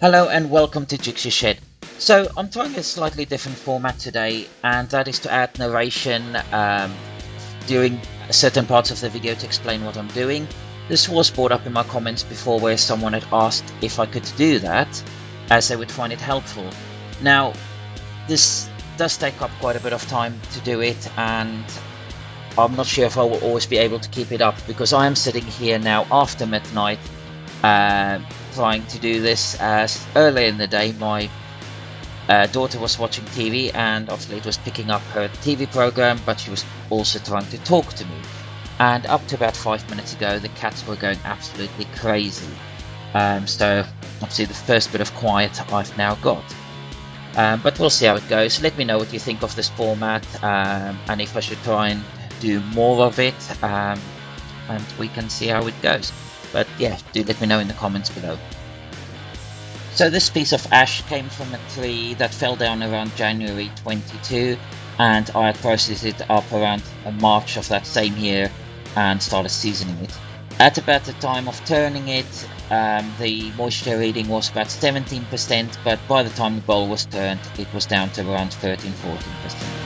Hello and welcome to Jigsaw Shed. So I'm trying a slightly different format today, and that is to add narration during certain parts of the video to explain what I'm doing. This was brought up in my comments before where someone had asked if I could do that, as they would find it helpful. Now, this does take up quite a bit of time to do it, and I'm not sure if I will always be able to keep it up, because I am sitting here now after midnight trying to do this, as earlier in the day my daughter was watching TV, and obviously it was picking up her TV program, but she was also trying to talk to me. And up to about 5 minutes ago the cats were going absolutely crazy. So obviously the first bit of quiet I've now got. But we'll see how it goes. Let me know what you think of this format, and if I should try and do more of it, and we can see how it goes. But yeah, do let me know in the comments below. So this piece of ash came from a tree that fell down around January 22, and I had processed it up around March of that same year and started seasoning it. At about the time of turning it, the moisture reading was about 17%, but by the time the bowl was turned it was down to around 13-14%.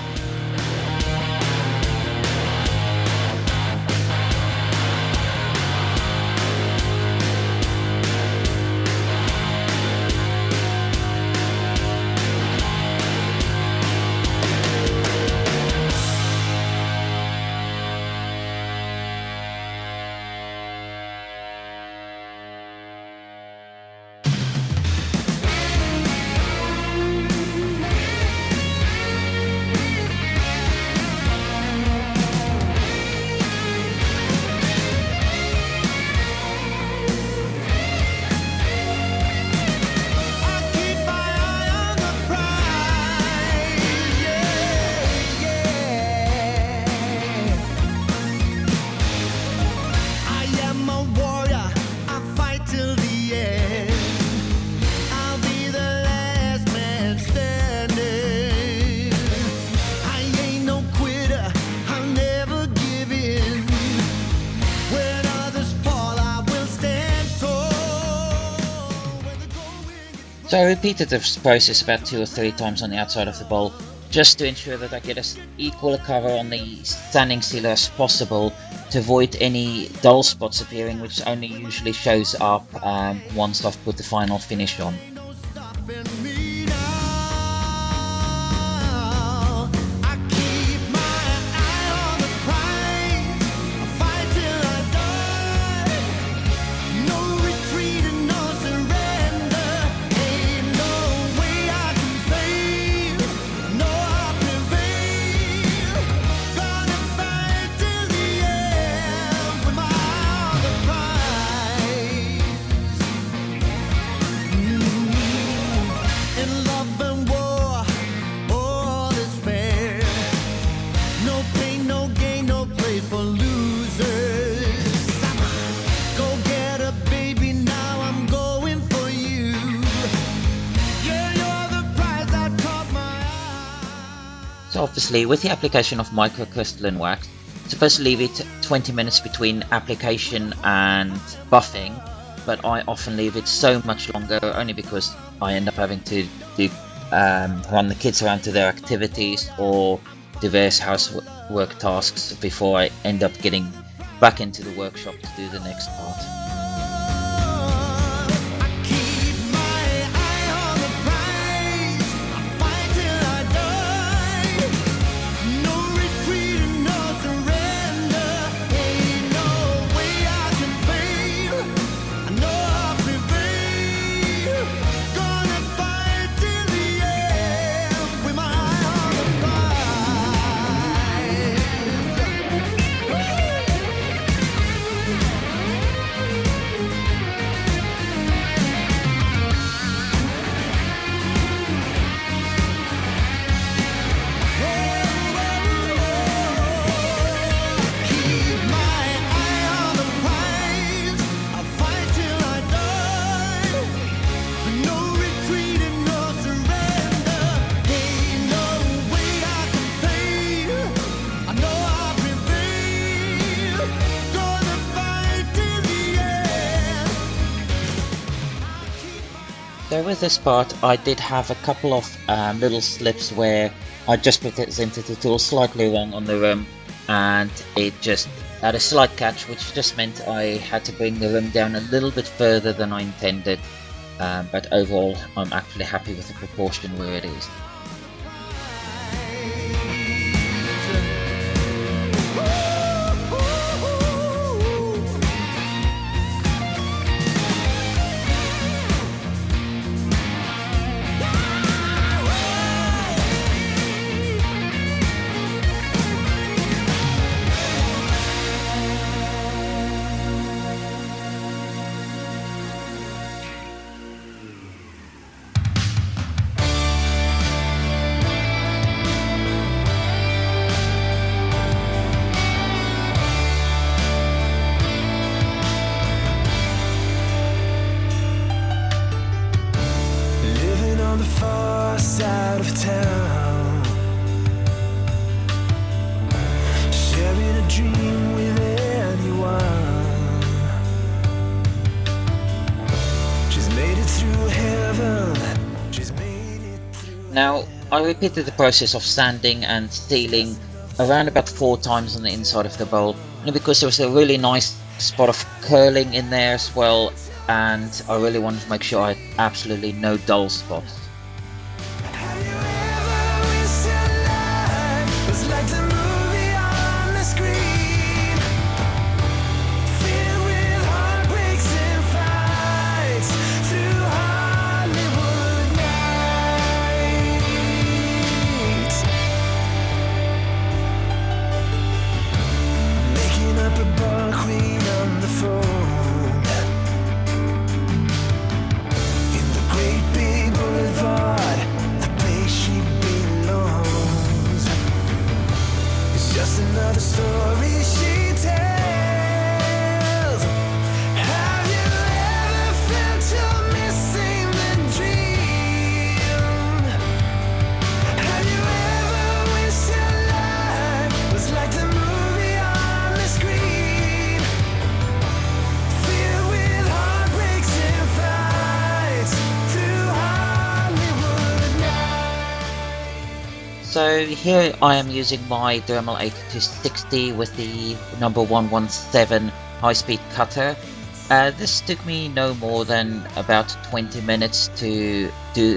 So I repeated this process about 2 or 3 times on the outside of the bowl, just to ensure that I get as equal a cover on the standing sealer as possible, to avoid any dull spots appearing, which only usually shows up once I've put the final finish on. So obviously with the application of microcrystalline wax, I'm supposed to leave it 20 minutes between application and buffing, but I often leave it so much longer, only because I end up having to run the kids around to their activities or do various housework tasks before I end up getting back into the workshop to do the next part. So with this part, I did have a couple of little slips where I just presented the tool slightly wrong on the rim, and it just had a slight catch, which just meant I had to bring the rim down a little bit further than I intended. But overall, I'm actually happy with the proportion where it is. Out of town, sharing a dream with anyone. She's made it through heaven. She's made it through. Now, I repeated the process of sanding and sealing around about 4 times on the inside of the bowl, because there was a really nice spot of curling in there as well, and I really wanted to make sure I had absolutely no dull spots. So here I am using my Dremel 8260 with the number 117 high-speed cutter. This took me no more than about 20 minutes to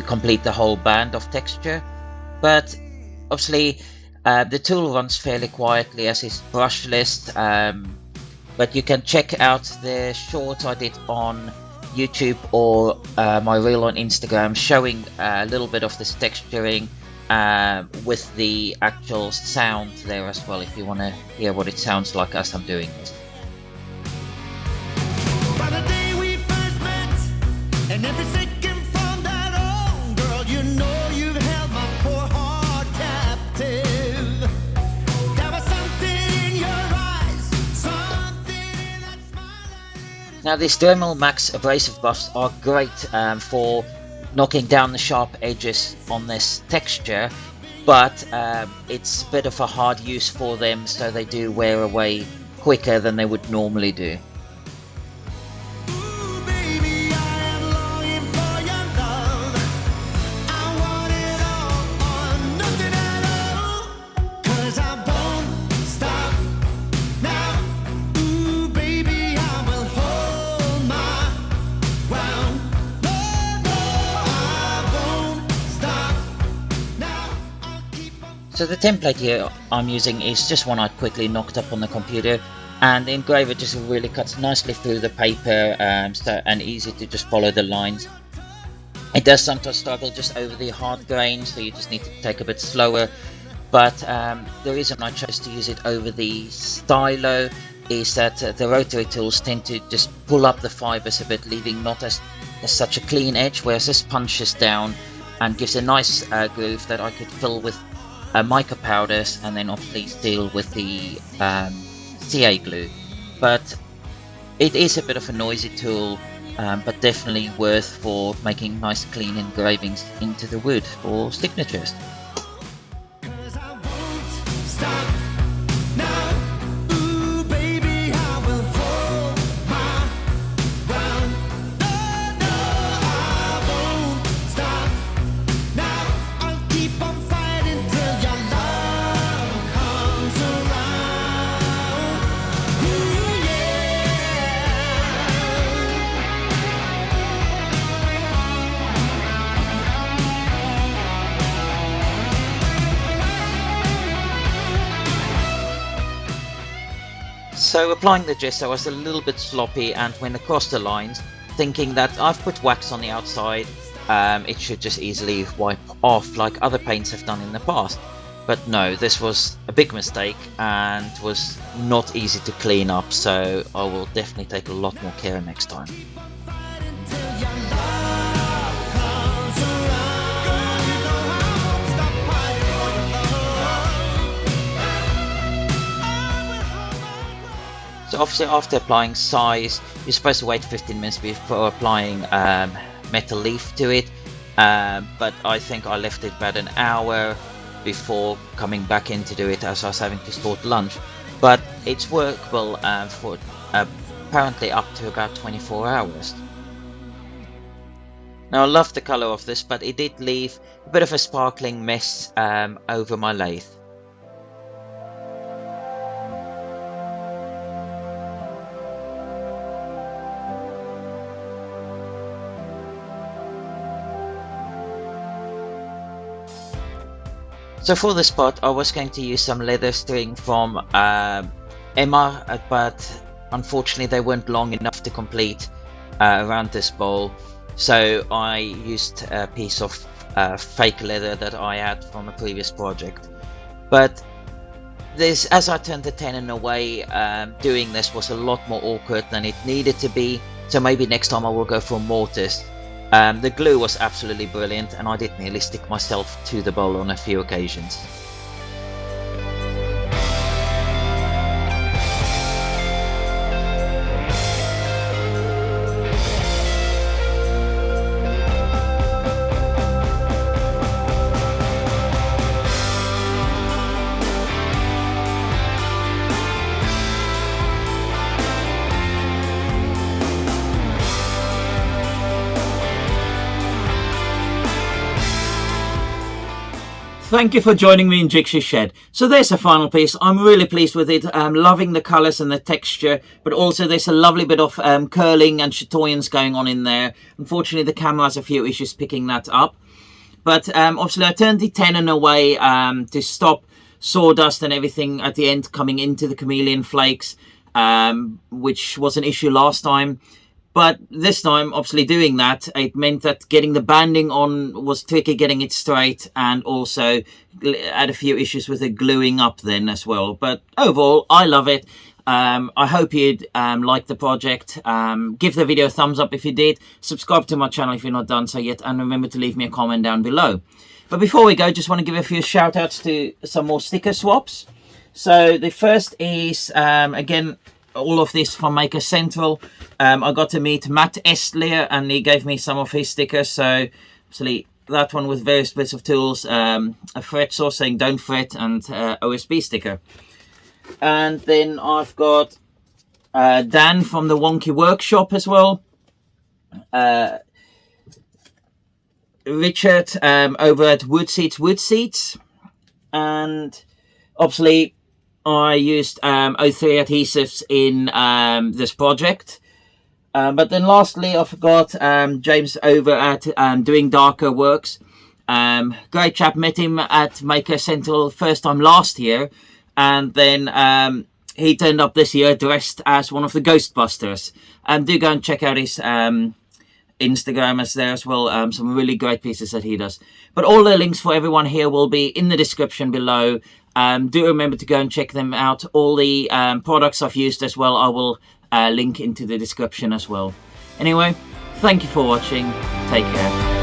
complete the whole band of texture, but obviously the tool runs fairly quietly as is brushless, but you can check out the short I did on YouTube or my reel on Instagram showing a little bit of this texturing with the actual sound there as well, if you want to hear what it sounds like as I'm doing this. By the day we first met, and every second from that on, girl, you know you've held my poor heart captive. There was something in your eyes, something in that smile. Now these Dremel Max abrasive buffs are great for knocking down the sharp edges on this texture, but it's a bit of a hard use for them, so they do wear away quicker than they would normally do. So the template here I'm using is just one I quickly knocked up on the computer, and the engraver just really cuts nicely through the paper, and easy to just follow the lines. It does sometimes struggle just over the hard grain, so you just need to take a bit slower, but the reason I chose to use it over the stylo is that the rotary tools tend to just pull up the fibers a bit, leaving not as such a clean edge, whereas this punches down and gives a nice groove that I could fill with mica powders and then obviously seal with the CA glue. But it is a bit of a noisy tool, but definitely worth for making nice clean engravings into the wood for signatures. keep on fighting till your love comes around. Ooh, yeah. So applying the gesso was a little bit sloppy and went across the lines, thinking that I've put wax on the outside, it should just easily wipe off like other paints have done in the past. But no, this was a big mistake and was not easy to clean up, so I will definitely take a lot more care next time. Fighting till your love comes around. Girl, you know I won't stop fighting for your love. So obviously after applying size, you're supposed to wait 15 minutes before applying metal leaf to it, but I think I left it about an hour before coming back in to do it, as I was having to sort lunch. But it's workable for apparently up to about 24 hours. Now I love the colour of this, but it did leave a bit of a sparkling mess over my lathe. So for this part I was going to use some leather string from Emma, but unfortunately they weren't long enough to complete around this bowl, so I used a piece of fake leather that I had from a previous project. But this, as I turned the tenon away, doing this was a lot more awkward than it needed to be, so maybe next time I will go for mortise. The glue was absolutely brilliant, and I did nearly stick myself to the bowl on a few occasions. Thank you for joining me in Jigsaw Shed. So there's a final piece. I'm really pleased with it. I'm loving the colours and the texture, but also there's a lovely bit of curling and chatoyance going on in there. Unfortunately, the camera has a few issues picking that up. But obviously I turned the tenon away to stop sawdust and everything at the end coming into the Chameleon Flakes, which was an issue last time. But this time, obviously doing that, it meant that getting the banding on was tricky, getting it straight, and also had a few issues with it gluing up then as well. But overall, I love it. I hope you'd like the project. Give the video a thumbs up if you did. Subscribe to my channel if you're not done so yet. And remember to leave me a comment down below. But before we go, just want to give a few shout outs to some more sticker swaps. So the first is, again, all of this from Maker Central. I got to meet Matt Estlier and he gave me some of his stickers. So obviously that one with various bits of tools, a fret saw saying don't fret, and OSB sticker. And then I've got Dan from the Wonky Workshop as well. Richard over at Wood Seats. And obviously I used O3 Adhesives in this project. But then lastly, I forgot James over at Doing Darker Works. Great chap, met him at Maker Central first time last year. And then he turned up this year dressed as one of the Ghostbusters. Do go and check out his Instagram as there as well. Some really great pieces that he does. But all the links for everyone here will be in the description below. Do remember to go and check them out. All the products I've used as well, I will link into the description as well. Anyway, thank you for watching. Take care.